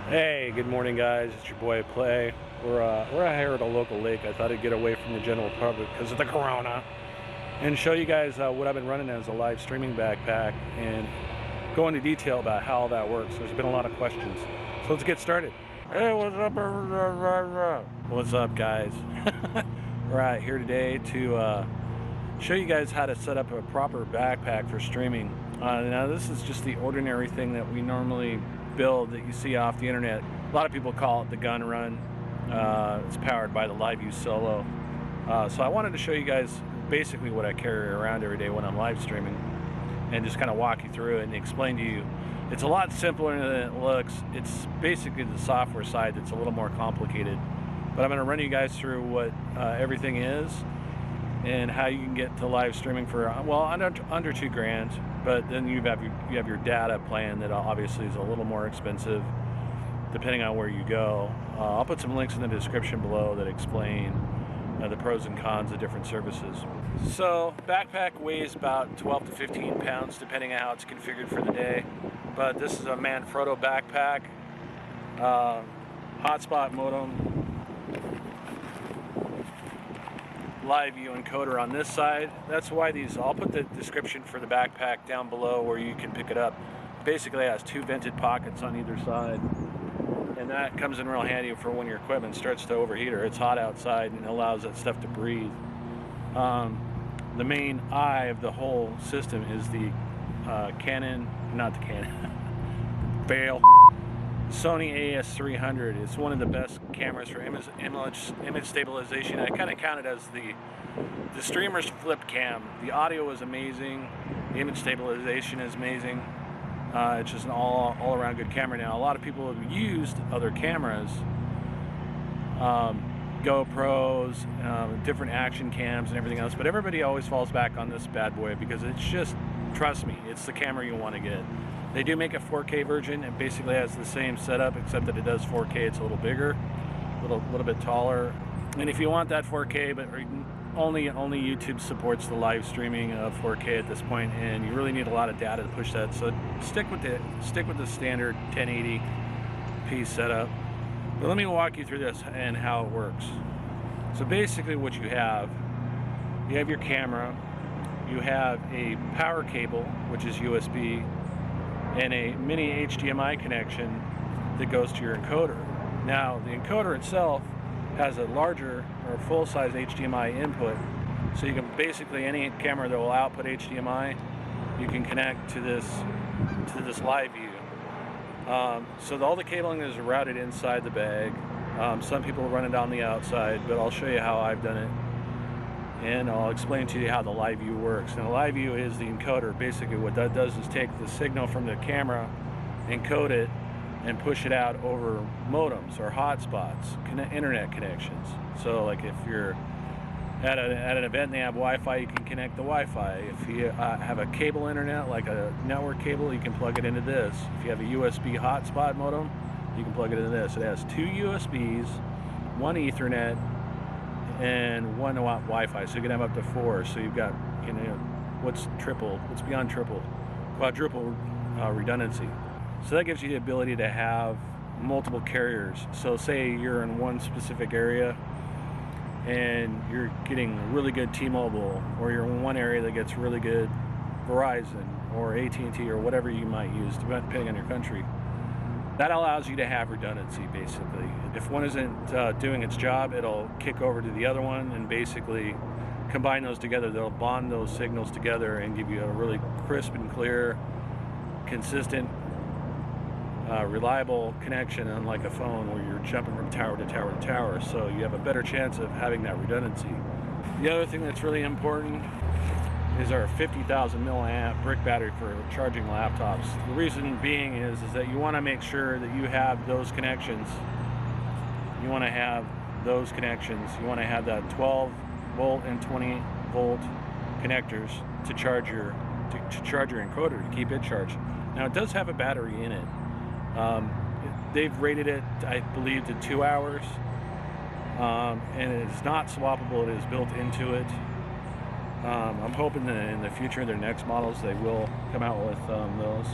Hey, good morning, guys. It's your boy Play. We're here at a local lake. I thought I'd get away from the general public because of the corona and show you guys what I've been running as a live streaming backpack and go into detail about how that works. There's been a lot of questions. So let's get started. Hey, what's up? What's up, guys? We're out here today to show you guys how to set up a proper backpack for streaming. Now, this is just the ordinary thing that we normally build that you see off the internet. A lot of people call it the gun run. It's powered by the LiveView Solo. So I wanted to show you guys basically what I carry around every day when I'm live streaming and just kind of walk you through it and explain to you. It's a lot simpler than it looks. It's basically the software side that's a little more complicated. But I'm going to run you guys through what everything is and how you can get to live streaming for, well, under $2,000. But then you have your data plan that obviously is a little more expensive depending on where you go. I'll put some links in the description below that explain the pros and cons of different services. So backpack weighs about 12 to 15 pounds depending on how it's configured for the day. But this is a Manfrotto backpack, hotspot modem, LiveView encoder on this side. That's why I'll put the description for the backpack down below where you can pick it up. Basically it has two vented pockets on either side, and that comes in real handy for when your equipment starts to overheat or it's hot outside, and it allows that stuff to breathe. The main eye of the whole system is the Sony AS300. It's one of the best cameras for image stabilization. I kind of count it as the streamer's flip cam. The audio is amazing. The image stabilization is amazing. It's just an all-around good camera. Now, a lot of people have used other cameras, GoPros, different action cams and everything else, but everybody always falls back on this bad boy because it's just, trust me, it's the camera you want to get. They do make a 4K version. It basically has the same setup except that it does 4K. It's a little bigger, a little bit taller. And if you want that 4K, but only YouTube supports the live streaming of 4K at this point, and you really need a lot of data to push that. So stick with the standard 1080p setup. But let me walk you through this and how it works. So basically, what you have your camera, you have a power cable, which is USB, and a mini HDMI connection that goes to your encoder. Now, the encoder itself has a larger or full-size HDMI input, so you can basically, any camera that will output HDMI, you can connect to this LiveView. So all the cabling is routed inside the bag. Some people run it on the outside, but I'll show you how I've done it. And I'll explain to you how the LiveView works. And the LiveView is the encoder. Basically what that does is take the signal from the camera, encode it, and push it out over modems or hotspots, internet connections. So like if you're at an event and they have Wi-Fi, you can connect the Wi-Fi. If you have a cable internet, like a network cable, you can plug it into this. If you have a USB hotspot modem, you can plug it into this. It has two USBs, one Ethernet, and one Wi-Fi, so you can have up to 4. So you've got, what's beyond triple, quadruple redundancy. So that gives you the ability to have multiple carriers. So say you're in one specific area and you're getting really good T-Mobile, or you're in one area that gets really good Verizon or AT&T or whatever you might use, depending on your country. That allows you to have redundancy, basically. If one isn't doing its job, it'll kick over to the other one and basically combine those together. They'll bond those signals together and give you a really crisp and clear, consistent, reliable connection, unlike a phone where you're jumping from tower to tower to tower. So you have a better chance of having that redundancy. The other thing that's really important is our 50,000 milliamp brick battery for charging laptops. The reason being is that you want to make sure that you have those connections. You want to have those connections. You want to have that 12 volt and 20 volt connectors to charge your encoder, to keep it charged. Now it does have a battery in it. They've rated it, I believe, to 2 hours, and it's not swappable. It is built into it. I'm hoping that in the future, their next models, they will come out with those.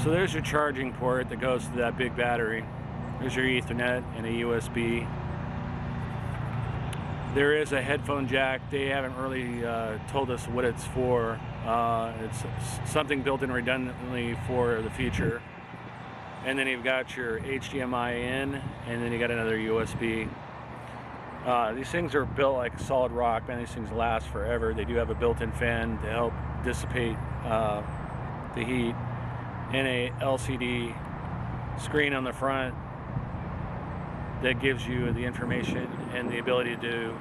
So there's your charging port that goes to that big battery. There's your Ethernet and a USB. There is a headphone jack. They haven't really told us what it's for. It's something built in redundantly for the future. And then you've got your HDMI in, and then you got another USB. These things are built like solid rock, man. These things last forever. They do have a built-in fan to help dissipate the heat, and a LCD screen on the front that gives you the information and the ability to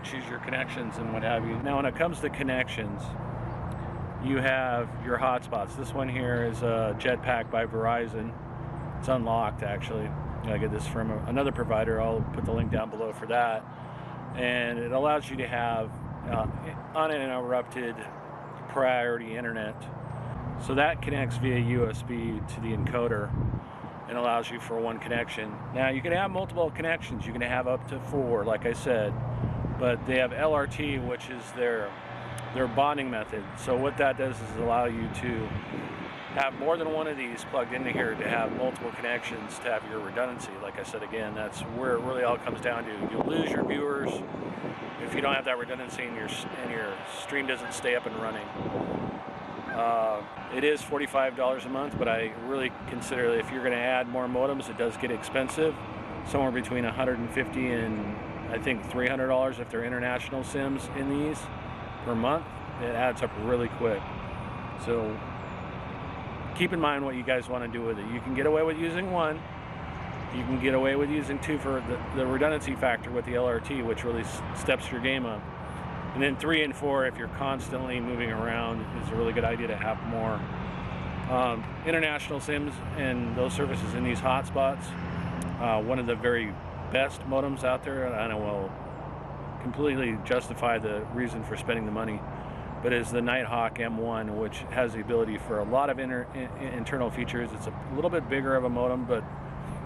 choose your connections and what have you. Now, when it comes to connections, you have your hotspots. This one here is a Jetpack by Verizon. It's unlocked, actually. I get this from another provider. I'll put the link down below for that. And it allows you to have uninterrupted priority internet. So that connects via USB to the encoder and allows you for one connection. Now, you can have multiple connections. You can have up to 4, like I said, but they have LRT, which is their bonding method. So what that does is allow you to have more than one of these plugged into here to have multiple connections to have your redundancy. Like I said, again, that's where it really all comes down to. You'll lose your viewers if you don't have that redundancy and your stream doesn't stay up and running. It is $45 a month, but I really consider that if you're going to add more modems, it does get expensive. Somewhere between $150 and I think $300 if they're international SIMs in these per month. It adds up really quick. So keep in mind what you guys want to do with it. You can get away with using 1. You can get away with using 2 for the redundancy factor with the LRT, which really steps your game up. And then 3 and 4, if you're constantly moving around, is a really good idea to have more international SIMs and those services in these hotspots. One of the very best modems out there, and I will completely justify the reason for spending the money, but is the Nighthawk M1, which has the ability for a lot of internal features. It's a little bit bigger of a modem, but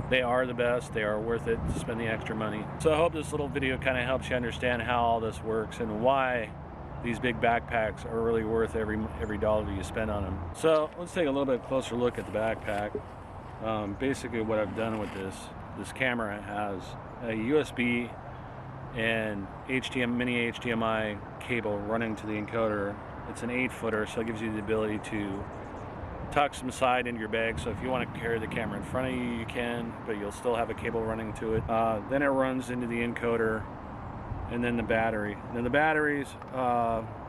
they are the best. They are worth it to spend the extra money. So I hope this little video kind of helps you understand how all this works and why these big backpacks are really worth every dollar you spend on them. So let's take a little bit closer look at the backpack. Basically what I've done with this camera has a USB and mini HDMI cable running to the encoder. It's an 8-footer, so it gives you the ability to tuck some side into your bag. So if you want to carry the camera in front of you, you can, but you'll still have a cable running to it. Then it runs into the encoder, and then the battery. Now the batteries,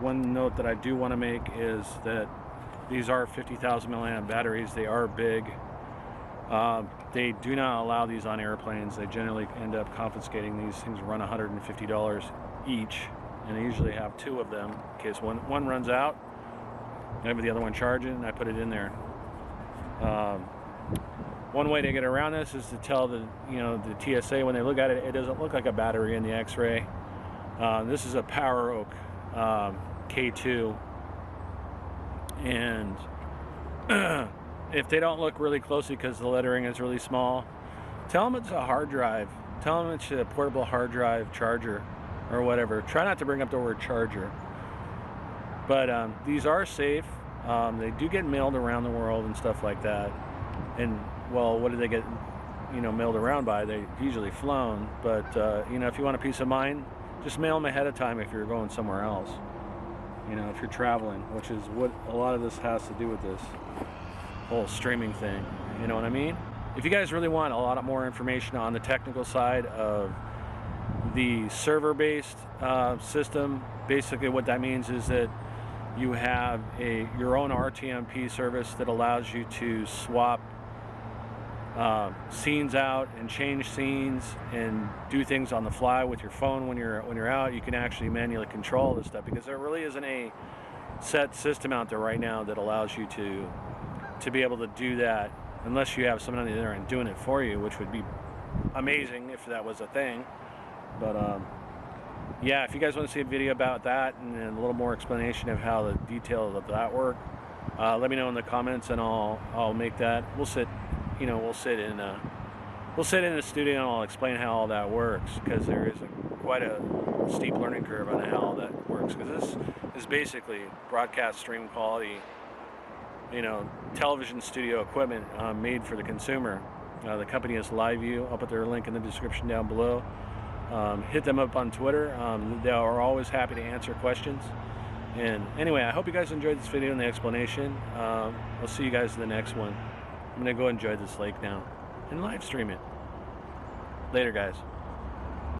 one note that I do want to make is that these are 50,000 milliamp batteries. They are big. They do not allow these on airplanes. They generally end up confiscating these things. Run $150 each, and they usually have 2 of them in case one runs out. I have the other one charging, and I put it in there. One way to get around this is to tell the TSA when they look at it, it doesn't look like a battery in the X-ray. This is a Power Oak K2, and if they don't look really closely because the lettering is really small, tell them it's a hard drive. Tell them it's a portable hard drive charger or whatever. Try not to bring up the word charger. But these are safe. They do get mailed around the world and stuff like that. And well, what do they get mailed around by? They're usually flown. But if you want a peace of mind, just mail them ahead of time if you're going somewhere else. If you're traveling, which is what a lot of this has to do with this whole streaming thing. You know what I mean? If you guys really want a lot more information on the technical side of the server-based system, basically what that means is that you have your own RTMP service that allows you to swap scenes out and change scenes and do things on the fly with your phone when you're out. You can actually manually control this stuff because there really isn't a set system out there right now that allows you to be able to do that unless you have someone there and doing it for you, which would be amazing if that was a thing. But yeah, if you guys want to see a video about that and a little more explanation of how the details of that work, let me know in the comments and I'll make that. We'll sit in the studio and I'll explain how all that works, because there is quite a steep learning curve on how all that works, because this is basically broadcast stream quality television studio equipment made for the consumer. The company is LiveView. I'll put their link in the description down below. Hit them up on Twitter. They are always happy to answer questions. And anyway, I hope you guys enjoyed this video and the explanation. I'll see you guys in the next one. I'm going to go enjoy this lake now and live stream it. Later, guys.